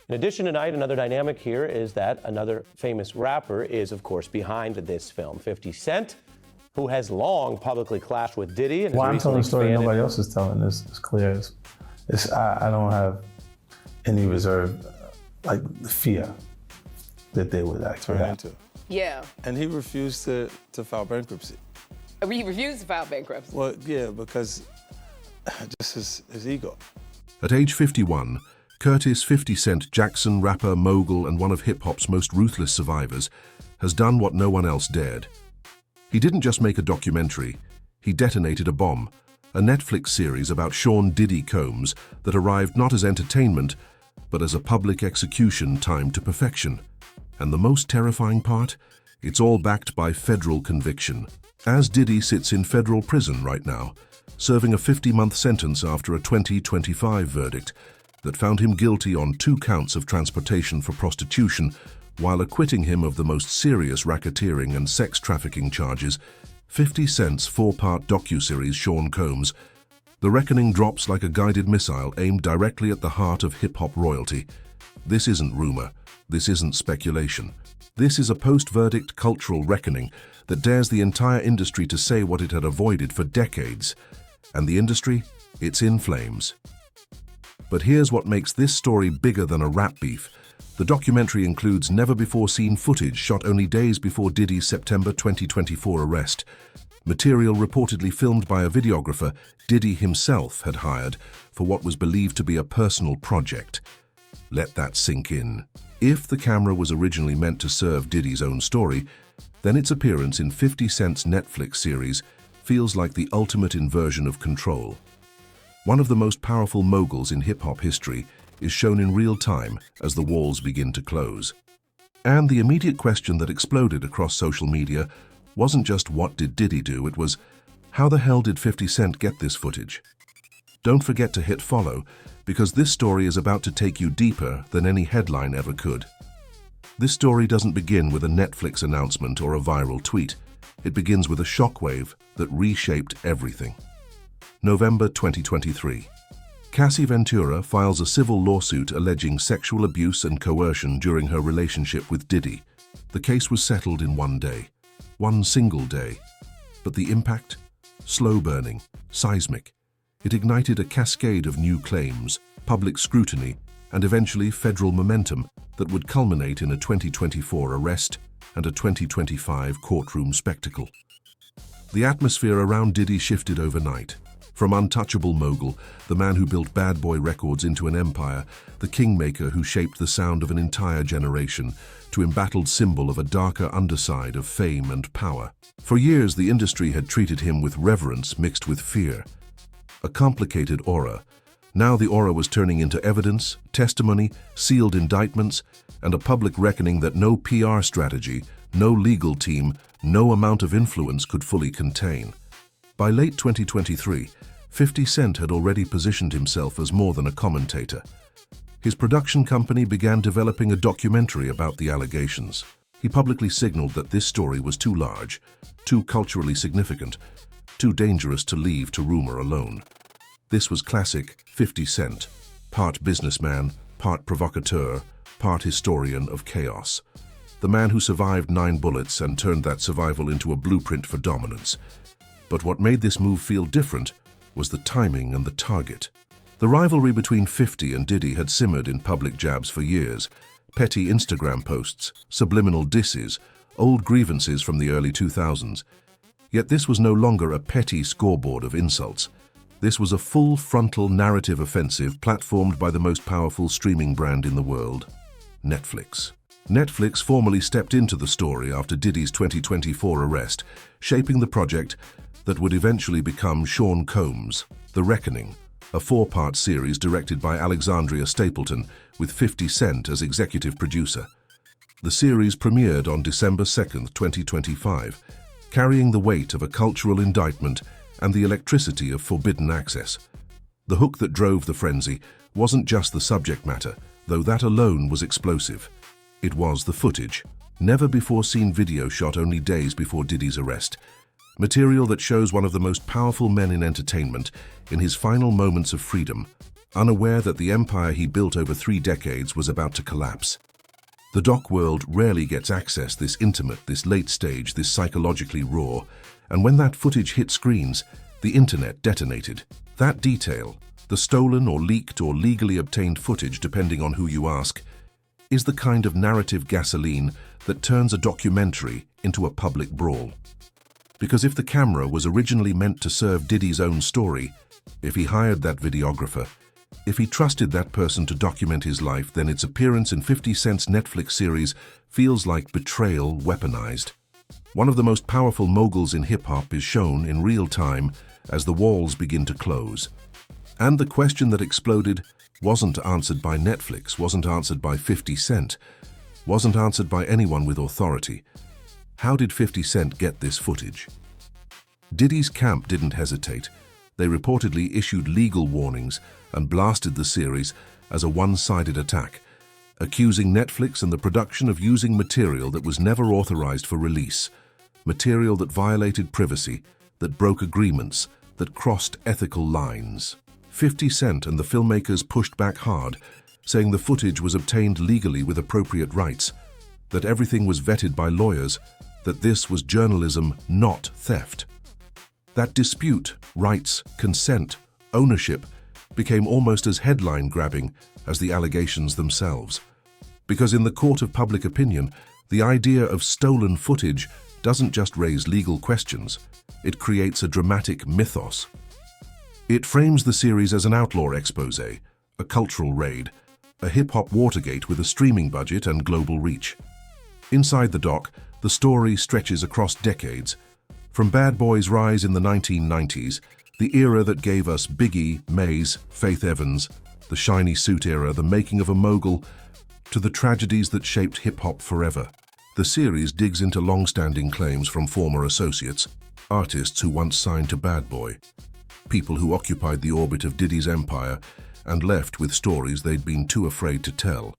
In addition tonight, another dynamic here is that another famous rapper is, of course, behind this film, 50 Cent, who has long publicly clashed with Diddy. And well, I'm telling a story nobody else is telling. It's clear. I don't have any reserve, like fear that they would actually have to. Yeah. And he refused to file bankruptcy. He refused to file bankruptcy? Well, yeah, because just his ego. At age 51, Curtis 50 Cent Jackson, rapper, mogul, and one of hip-hop's most ruthless survivors, has done what no one else dared. He didn't just make a documentary, he detonated a bomb, a Netflix series about Sean Diddy Combs that arrived not as entertainment, but as a public execution timed to perfection. And the most terrifying part? It's all backed by federal conviction. As Diddy sits in federal prison right now, serving a 50-month sentence after a 2025 verdict that found him guilty on 2 counts of transportation for prostitution, while acquitting him of the most serious racketeering and sex trafficking charges. 50 Cent's 4-part docuseries Sean Combs, the reckoning drops like a guided missile aimed directly at the heart of hip-hop royalty. This isn't rumor, this isn't speculation. This is a post-verdict cultural reckoning that dares the entire industry to say what it had avoided for decades. And the industry? It's in flames. But here's what makes this story bigger than a rap beef. The documentary includes never-before-seen footage shot only days before Diddy's September 2024 arrest. Material reportedly filmed by a videographer Diddy himself had hired for what was believed to be a personal project. Let that sink in. If the camera was originally meant to serve Diddy's own story, then its appearance in 50 Cent's Netflix series feels like the ultimate inversion of control. One of the most powerful moguls in hip-hop history is shown in real time as the walls begin to close. And the immediate question that exploded across social media wasn't just what did Diddy do, it was how the hell did 50 Cent get this footage? Don't forget to hit follow, because this story is about to take you deeper than any headline ever could. This story doesn't begin with a Netflix announcement or a viral tweet. It begins with a shockwave that reshaped everything. November 2023. Cassie Ventura files a civil lawsuit alleging sexual abuse and coercion during her relationship with Diddy. The case was settled in one day. One single day. But the impact? Slow burning, seismic. It ignited a cascade of new claims, public scrutiny, and eventually federal momentum that would culminate in a 2024 arrest and a 2025 courtroom spectacle. The atmosphere around Diddy shifted overnight. From untouchable mogul, the man who built Bad Boy Records into an empire, the kingmaker who shaped the sound of an entire generation, to embattled symbol of a darker underside of fame and power. For years, the industry had treated him with reverence mixed with fear. A complicated aura. Now the aura was turning into evidence, testimony, sealed indictments, and a public reckoning that no PR strategy, no legal team, no amount of influence could fully contain. By late 2023, 50 Cent had already positioned himself as more than a commentator. His production company began developing a documentary about the allegations. He publicly signaled that this story was too large, too culturally significant, too dangerous to leave to rumor alone. This was classic 50 Cent, part businessman, part provocateur, part historian of chaos. The man who survived 9 bullets and turned that survival into a blueprint for dominance. But what made this move feel different was the timing and the target. The rivalry between 50 and Diddy had simmered in public jabs for years. Petty Instagram posts, subliminal disses, old grievances from the early 2000s. Yet this was no longer a petty scoreboard of insults. This was a full frontal narrative offensive platformed by the most powerful streaming brand in the world, Netflix. Netflix formally stepped into the story after Diddy's 2024 arrest, shaping the project that would eventually become Sean Combs, The Reckoning, a 4-part series directed by Alexandria Stapleton with 50 Cent as executive producer. The series premiered on December 2nd, 2025, carrying the weight of a cultural indictment and the electricity of forbidden access. The hook that drove the frenzy wasn't just the subject matter, though that alone was explosive. It was the footage, never-before-seen video shot only days before Diddy's arrest. Material that shows one of the most powerful men in entertainment in his final moments of freedom, unaware that the empire he built over 3 decades was about to collapse. The doc world rarely gets access this intimate, this late stage, this psychologically raw, and when that footage hit screens, the internet detonated. That detail, the stolen or leaked or legally obtained footage depending on who you ask, is the kind of narrative gasoline that turns a documentary into a public brawl. Because if the camera was originally meant to serve Diddy's own story, if he hired that videographer, if he trusted that person to document his life, then its appearance in 50 Cent's Netflix series feels like betrayal weaponized. One of the most powerful moguls in hip-hop is shown in real time as the walls begin to close. And the question that exploded wasn't answered by Netflix, wasn't answered by 50 Cent, wasn't answered by anyone with authority. How did 50 Cent get this footage? Diddy's camp didn't hesitate. They reportedly issued legal warnings and blasted the series as a one-sided attack, accusing Netflix and the production of using material that was never authorized for release, material that violated privacy, that broke agreements, that crossed ethical lines. 50 Cent and the filmmakers pushed back hard, saying the footage was obtained legally with appropriate rights, that everything was vetted by lawyers, that this was journalism, not theft. That dispute, rights, consent, ownership became almost as headline-grabbing as the allegations themselves. Because in the court of public opinion, the idea of stolen footage doesn't just raise legal questions, it creates a dramatic mythos. It frames the series as an outlaw expose, a cultural raid, a hip-hop Watergate with a streaming budget and global reach. Inside the doc, the story stretches across decades, from Bad Boy's rise in the 1990s, the era that gave us Biggie, Maze, Faith Evans, the shiny suit era, the making of a mogul, to the tragedies that shaped hip-hop forever. The series digs into long-standing claims from former associates, artists who once signed to Bad Boy, people who occupied the orbit of Diddy's empire and left with stories they'd been too afraid to tell.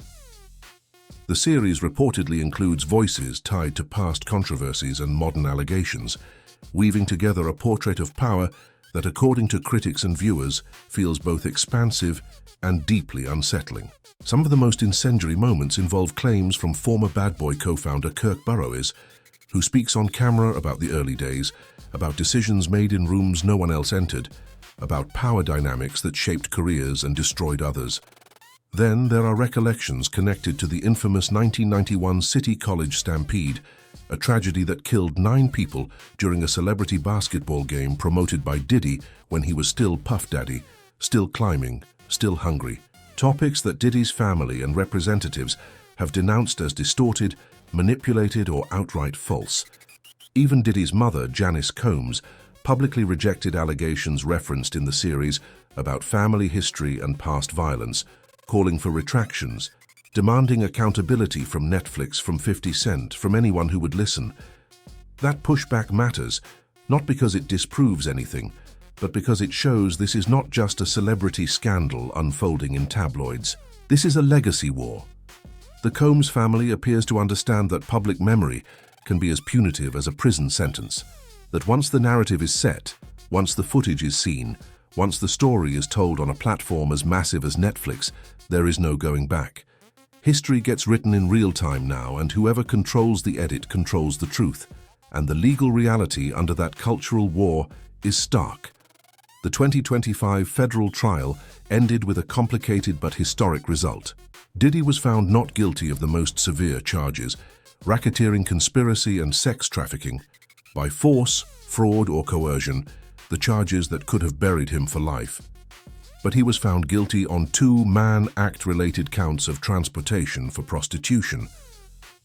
The series reportedly includes voices tied to past controversies and modern allegations, weaving together a portrait of power that, according to critics and viewers, feels both expansive and deeply unsettling. Some of the most incendiary moments involve claims from former Bad Boy co-founder Kirk Burroughs, who speaks on camera about the early days, about decisions made in rooms no one else entered, about power dynamics that shaped careers and destroyed others. Then there are recollections connected to the infamous 1991 City College stampede, a tragedy that killed 9 people during a celebrity basketball game promoted by Diddy when he was still Puff Daddy, still climbing, still hungry. Topics that Diddy's family and representatives have denounced as distorted, manipulated, or outright false. Even Diddy's mother, Janice Combs, publicly rejected allegations referenced in the series about family history and past violence, calling for retractions, demanding accountability from Netflix, from 50 Cent, from anyone who would listen. That pushback matters, not because it disproves anything, but because it shows this is not just a celebrity scandal unfolding in tabloids. This is a legacy war. The Combs family appears to understand that public memory can be as punitive as a prison sentence, that once the narrative is set, once the footage is seen, once the story is told on a platform as massive as Netflix, there is no going back. History gets written in real time now, and whoever controls the edit controls the truth. And the legal reality under that cultural war is stark. The 2025 federal trial ended with a complicated but historic result. Diddy was found not guilty of the most severe charges, racketeering, conspiracy, and sex trafficking. By force, fraud, or coercion, the charges that could have buried him for life. But he was found guilty on 2 Mann Act-related counts of transportation for prostitution.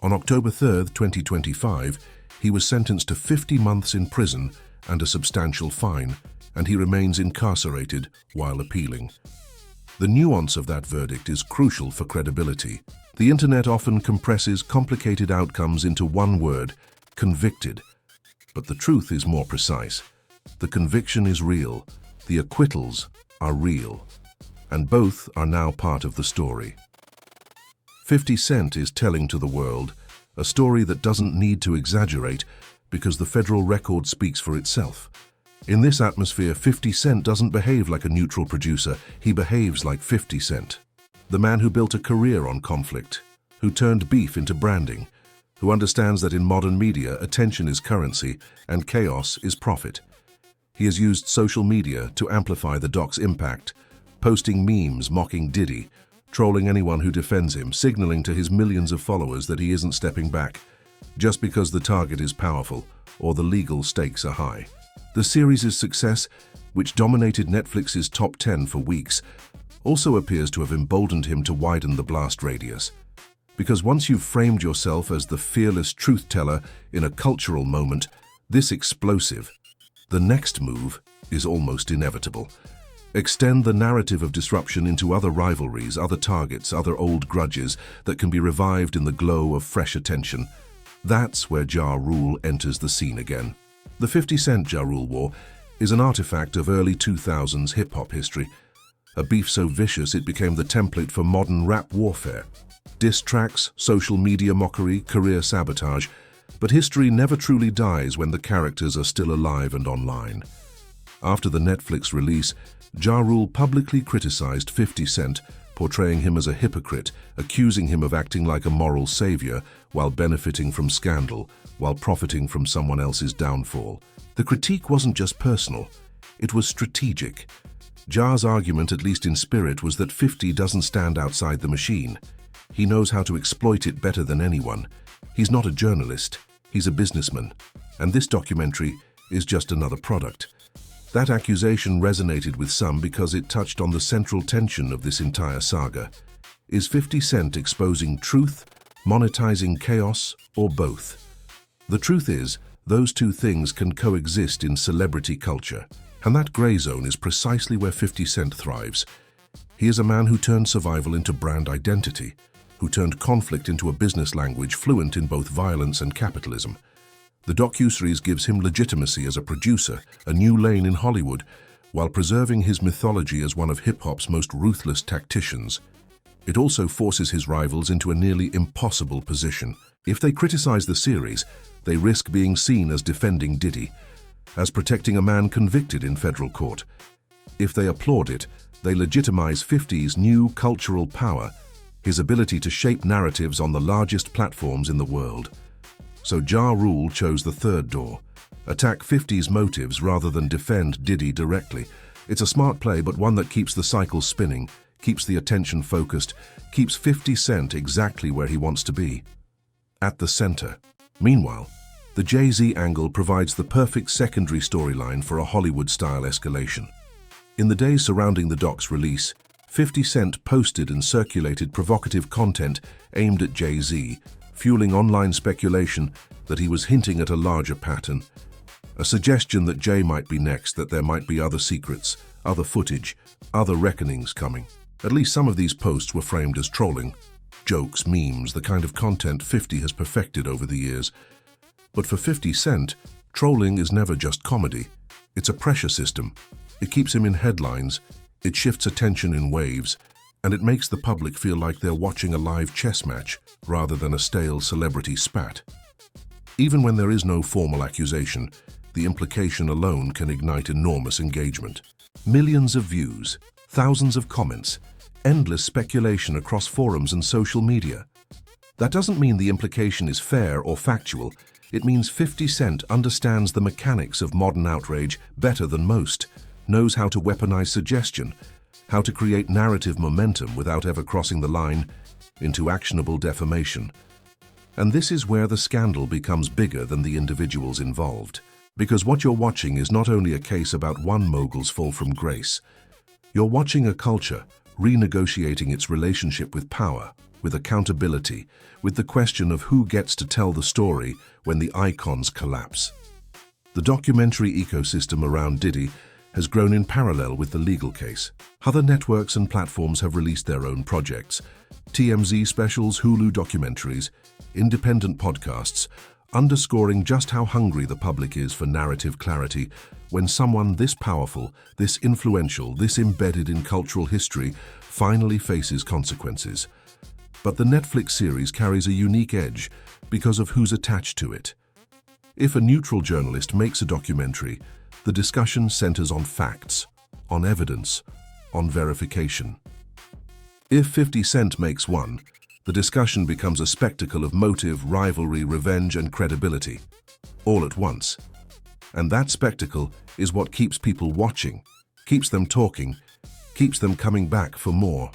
On October 3, 2025, he was sentenced to 50 months in prison and a substantial fine, and he remains incarcerated while appealing. The nuance of that verdict is crucial for credibility. The internet often compresses complicated outcomes into one word: convicted. But the truth is more precise. The conviction is real, the acquittals are real, and both are now part of the story. 50 Cent is telling to the world a story that doesn't need to exaggerate because the federal record speaks for itself. In this atmosphere, 50 Cent doesn't behave like a neutral producer, he behaves like 50 Cent. The man who built a career on conflict, who turned beef into branding, who understands that in modern media, attention is currency and chaos is profit. He has used social media to amplify the doc's impact, posting memes mocking Diddy, trolling anyone who defends him, signaling to his millions of followers that he isn't stepping back, just because the target is powerful or the legal stakes are high. The series' success, which dominated Netflix's top 10 for weeks, also appears to have emboldened him to widen the blast radius. Because once you've framed yourself as the fearless truth-teller in a cultural moment, this explosive, the next move is almost inevitable. Extend the narrative of disruption into other rivalries, other targets, other old grudges that can be revived in the glow of fresh attention. That's where Ja Rule enters the scene again. The 50 Cent Ja Rule War is an artifact of early 2000s hip-hop history, a beef so vicious it became the template for modern rap warfare. Diss tracks, social media mockery, career sabotage, but history never truly dies when the characters are still alive and online. After the Netflix release, Ja Rule publicly criticized 50 Cent, portraying him as a hypocrite, accusing him of acting like a moral savior while benefiting from scandal, while profiting from someone else's downfall. The critique wasn't just personal, it was strategic. Ja's argument, at least in spirit, was that 50 doesn't stand outside the machine. He knows how to exploit it better than anyone. He's not a journalist, he's a businessman. And this documentary is just another product. That accusation resonated with some because it touched on the central tension of this entire saga. Is 50 Cent exposing truth, monetizing chaos, or both? The truth is, those two things can coexist in celebrity culture. And that gray zone is precisely where 50 Cent thrives. He is a man who turned survival into brand identity, who turned conflict into a business language fluent in both violence and capitalism. The docuseries gives him legitimacy as a producer, a new lane in Hollywood, while preserving his mythology as one of hip-hop's most ruthless tacticians. It also forces his rivals into a nearly impossible position. If they criticize the series, they risk being seen as defending Diddy, as protecting a man convicted in federal court. If they applaud it, they legitimize 50's new cultural power, his ability to shape narratives on the largest platforms in the world. So Ja Rule chose the third door. Attack 50's motives rather than defend Diddy directly. It's a smart play, but one that keeps the cycle spinning, keeps the attention focused, keeps 50 Cent exactly where he wants to be, at the center. Meanwhile, the Jay-Z angle provides the perfect secondary storyline for a Hollywood-style escalation. In the days surrounding the doc's release, 50 Cent posted and circulated provocative content aimed at Jay-Z, fueling online speculation that he was hinting at a larger pattern, a suggestion that Jay might be next, that there might be other secrets, other footage, other reckonings coming. At least some of these posts were framed as trolling, jokes, memes, the kind of content 50 has perfected over the years. But for 50 Cent, trolling is never just comedy. It's a pressure system. It keeps him in headlines, it shifts attention in waves, and it makes the public feel like they're watching a live chess match rather than a stale celebrity spat. Even when there is no formal accusation, the implication alone can ignite enormous engagement. Millions of views, thousands of comments, endless speculation across forums and social media. That doesn't mean the implication is fair or factual. It means 50 Cent understands the mechanics of modern outrage better than most, knows how to weaponize suggestion, how to create narrative momentum without ever crossing the line into actionable defamation. And this is where the scandal becomes bigger than the individuals involved. Because what you're watching is not only a case about one mogul's fall from grace. You're watching a culture renegotiating its relationship with power, with accountability, with the question of who gets to tell the story when the icons collapse. The documentary ecosystem around Diddy has grown in parallel with the legal case. Other networks and platforms have released their own projects, TMZ specials, Hulu documentaries, independent podcasts, underscoring just how hungry the public is for narrative clarity when someone this powerful, this influential, this embedded in cultural history finally faces consequences. But the Netflix series carries a unique edge because of who's attached to it. If a neutral journalist makes a documentary, The discussion centers on facts, on evidence, on verification. If 50 Cent makes one, the discussion becomes a spectacle of motive, rivalry, revenge, and credibility, all at once. And that spectacle is what keeps people watching, keeps them talking, keeps them coming back for more.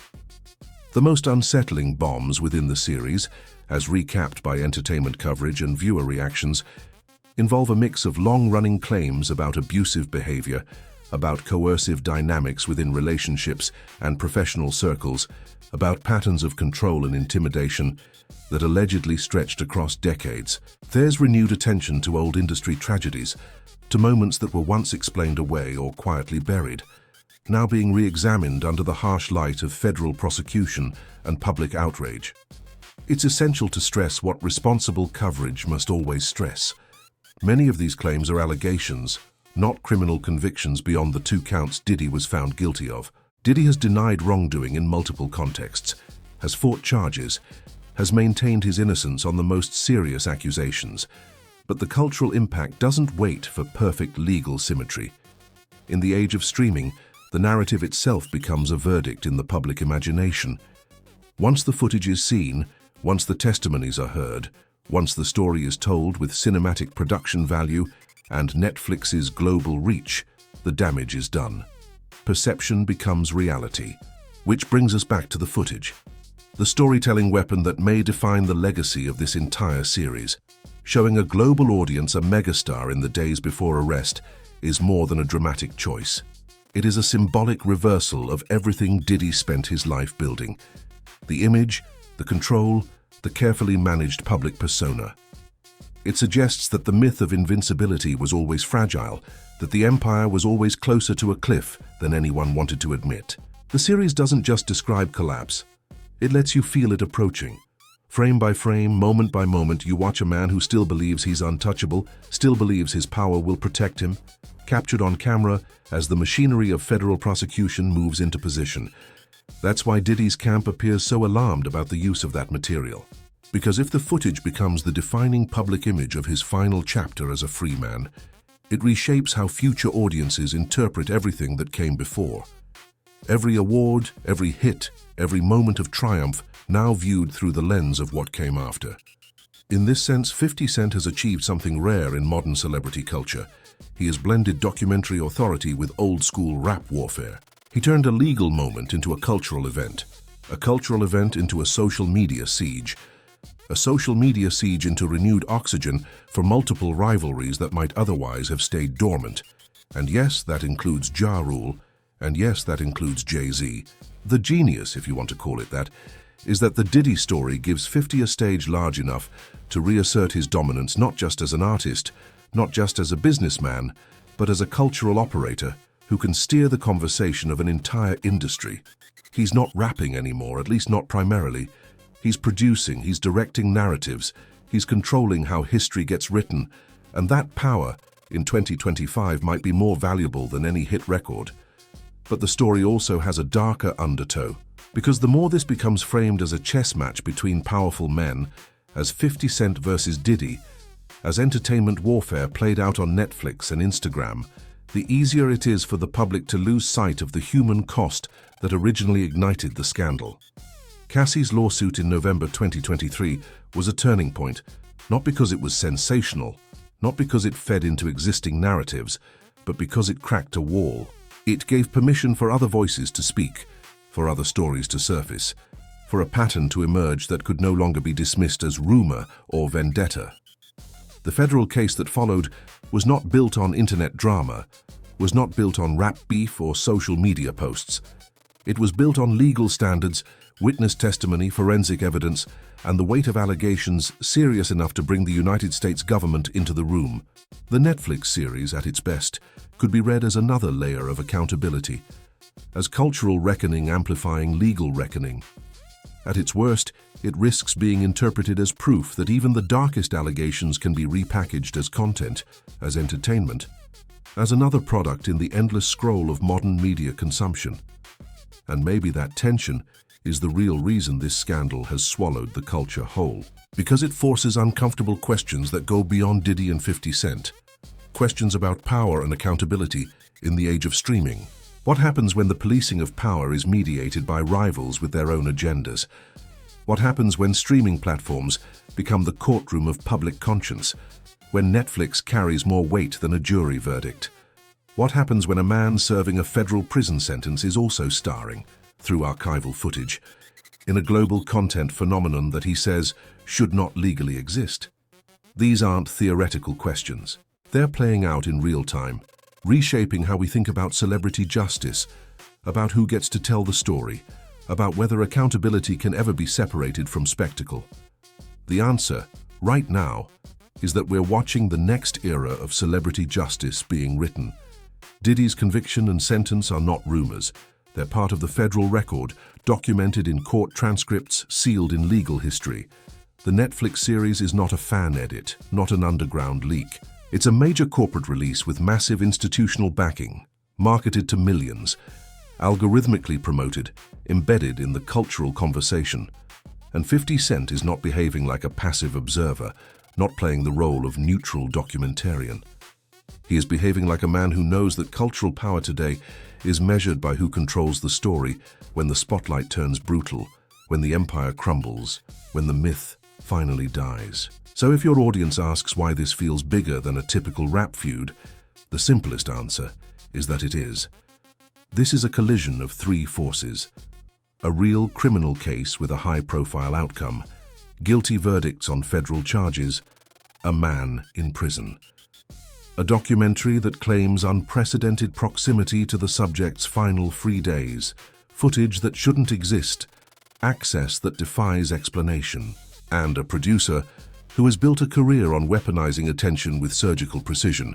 The most unsettling bombs within the series, as recapped by entertainment coverage and viewer reactions, involve a mix of long-running claims about abusive behavior, about coercive dynamics within relationships and professional circles, about patterns of control and intimidation that allegedly stretched across decades. There's renewed attention to old industry tragedies, to moments that were once explained away or quietly buried, now being re-examined under the harsh light of federal prosecution and public outrage. It's essential to stress what responsible coverage must always stress. Many of these claims are allegations, not criminal convictions beyond the 2 counts Diddy was found guilty of. Diddy has denied wrongdoing in multiple contexts, has fought charges, has maintained his innocence on the most serious accusations. But the cultural impact doesn't wait for perfect legal symmetry. In the age of streaming, the narrative itself becomes a verdict in the public imagination. Once the footage is seen, once the testimonies are heard, once the story is told with cinematic production value and Netflix's global reach, the damage is done. Perception becomes reality. Which brings us back to the footage. The storytelling weapon that may define the legacy of this entire series. Showing a global audience a megastar in the days before arrest is more than a dramatic choice. It is a symbolic reversal of everything Diddy spent his life building. The image, the control, the carefully managed public persona. It suggests that the myth of invincibility was always fragile, that the empire was always closer to a cliff than anyone wanted to admit. The series doesn't just describe collapse. It lets you feel it approaching. Frame by frame, moment by moment, you watch a man who still believes he's untouchable, still believes his power will protect him, captured on camera as the machinery of federal prosecution moves into position. That's why Diddy's camp appears so alarmed about the use of that material. Because if the footage becomes the defining public image of his final chapter as a free man, it reshapes how future audiences interpret everything that came before. Every award, every hit, every moment of triumph now viewed through the lens of what came after. In this sense, 50 Cent has achieved something rare in modern celebrity culture. He has blended documentary authority with old-school rap warfare. He turned a legal moment into a cultural event into a social media siege, into renewed oxygen for multiple rivalries that might otherwise have stayed dormant. And yes, that includes Ja Rule, and yes, that includes Jay-Z. The genius, if you want to call it that, is that the Diddy story gives 50 a stage large enough to reassert his dominance not just as an artist, not just as a businessman, but as a cultural operator who can steer the conversation of an entire industry. He's not rapping anymore, at least not primarily. He's producing, he's directing narratives, he's controlling how history gets written, and that power, in 2025, might be more valuable than any hit record. But the story also has a darker undertow, because the more this becomes framed as a chess match between powerful men, as 50 Cent versus Diddy, as entertainment warfare played out on Netflix and Instagram, the easier it is for the public to lose sight of the human cost that originally ignited the scandal. Cassie's lawsuit in November 2023 was a turning point, not because it was sensational, not because it fed into existing narratives, but because it cracked a wall. It gave permission for other voices to speak, for other stories to surface, for a pattern to emerge that could no longer be dismissed as rumor or vendetta. The federal case that followed was not built on internet drama, was not built on rap beef or social media posts. It was built on legal standards, witness testimony, forensic evidence, and the weight of allegations serious enough to bring the United States government into the room. The Netflix series, at its best, could be read as another layer of accountability, as cultural reckoning amplifying legal reckoning. At its worst, it risks being interpreted as proof that even the darkest allegations can be repackaged as content, as entertainment, as another product in the endless scroll of modern media consumption. And maybe that tension is the real reason this scandal has swallowed the culture whole, because it forces uncomfortable questions that go beyond Diddy and 50 Cent. questions about power and accountability in the age of streaming. What happens when the policing of power is mediated by rivals with their own agendas? What happens when streaming platforms become the courtroom of public conscience? When Netflix carries more weight than a jury verdict? What happens when a man serving a federal prison sentence is also starring, through archival footage, in a global content phenomenon that he says should not legally exist? These aren't theoretical questions. They're playing out in real time, reshaping how we think about celebrity justice, about who gets to tell the story, about whether accountability can ever be separated from spectacle. The answer, right now, is that we're watching the next era of celebrity justice being written. Diddy's conviction and sentence are not rumors. They're part of the federal record, documented in court transcripts, sealed in legal history. The Netflix series is not a fan edit, not an underground leak. It's a major corporate release with massive institutional backing, marketed to millions, algorithmically promoted, embedded in the cultural conversation. And 50 Cent is not behaving like a passive observer, not playing the role of neutral documentarian. He is behaving like a man who knows that cultural power today is measured by who controls the story when the spotlight turns brutal, when the empire crumbles, when the myth finally dies. So if your audience asks why this feels bigger than a typical rap feud, the simplest answer is that it is. This is a collision of three forces: a real criminal case with a high-profile outcome, guilty verdicts on federal charges, a man in prison. A documentary that claims unprecedented proximity to the subject's final 3 days, footage that shouldn't exist, access that defies explanation, and a producer who has built a career on weaponizing attention with surgical precision,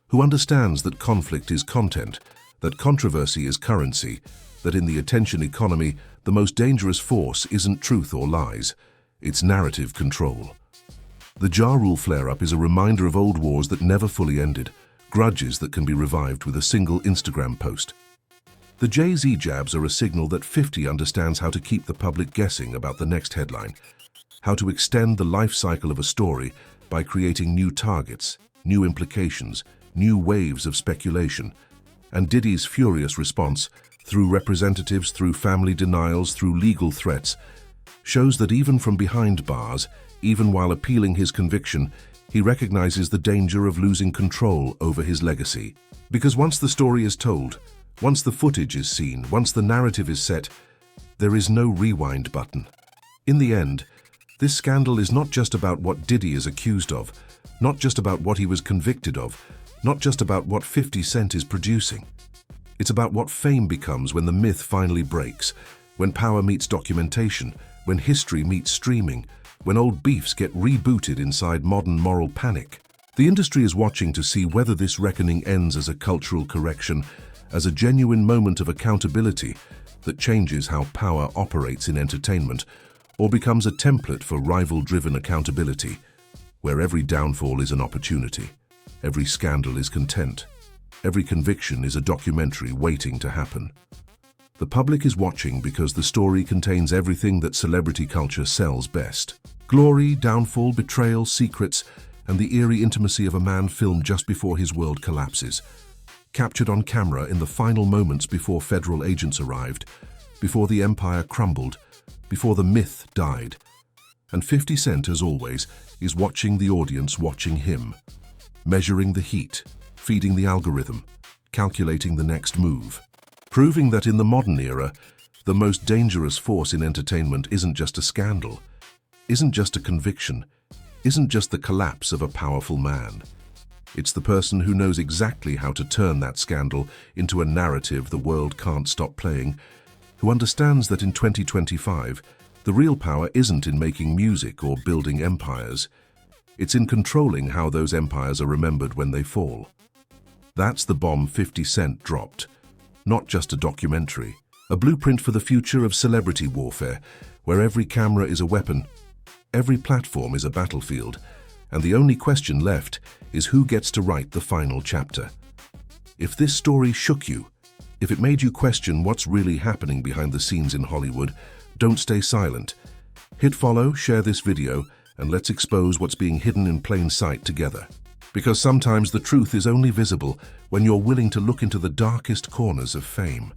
who understands that conflict is content, that controversy is currency, that in the attention economy, the most dangerous force isn't truth or lies, it's narrative control. The Ja Rule flare-up is a reminder of old wars that never fully ended, grudges that can be revived with a single Instagram post. The Jay-Z jabs are a signal that 50 understands how to keep the public guessing about the next headline, how to extend the life cycle of a story by creating new targets, new implications, new waves of speculation. And Diddy's furious response, through representatives, through family denials, through legal threats, shows that even from behind bars, even while appealing his conviction, he recognizes the danger of losing control over his legacy. Because once the story is told, once the footage is seen, once the narrative is set, there is no rewind button. In the end, this scandal is not just about what Diddy is accused of, not just about what he was convicted of, not just about what 50 Cent is producing. It's about what fame becomes when the myth finally breaks, when power meets documentation, when history meets streaming, when old beefs get rebooted inside modern moral panic. The industry is watching to see whether this reckoning ends as a cultural correction, as a genuine moment of accountability that changes how power operates in entertainment, or becomes a template for rival-driven accountability, where every downfall is an opportunity, every scandal is content, every conviction is a documentary waiting to happen. The public is watching because the story contains everything that celebrity culture sells best. Glory, downfall, betrayal, secrets, and the eerie intimacy of a man filmed just before his world collapses. Captured on camera in the final moments before federal agents arrived, before the empire crumbled, before the myth died. And 50 Cent, as always, is watching the audience watching him, measuring the heat, feeding the algorithm, calculating the next move. Proving that in the modern era, the most dangerous force in entertainment isn't just a scandal, isn't just a conviction, isn't just the collapse of a powerful man. It's the person who knows exactly how to turn that scandal into a narrative the world can't stop playing, who understands that in 2025, the real power isn't in making music or building empires. It's in controlling how those empires are remembered when they fall. That's the bomb 50 Cent dropped. Not just a documentary, a blueprint for the future of celebrity warfare, where every camera is a weapon, every platform is a battlefield, and the only question left is who gets to write the final chapter. If this story shook you, if it made you question what's really happening behind the scenes in Hollywood, don't stay silent. Hit follow, share this video, and let's expose what's being hidden in plain sight together. Because sometimes the truth is only visible when you're willing to look into the darkest corners of fame.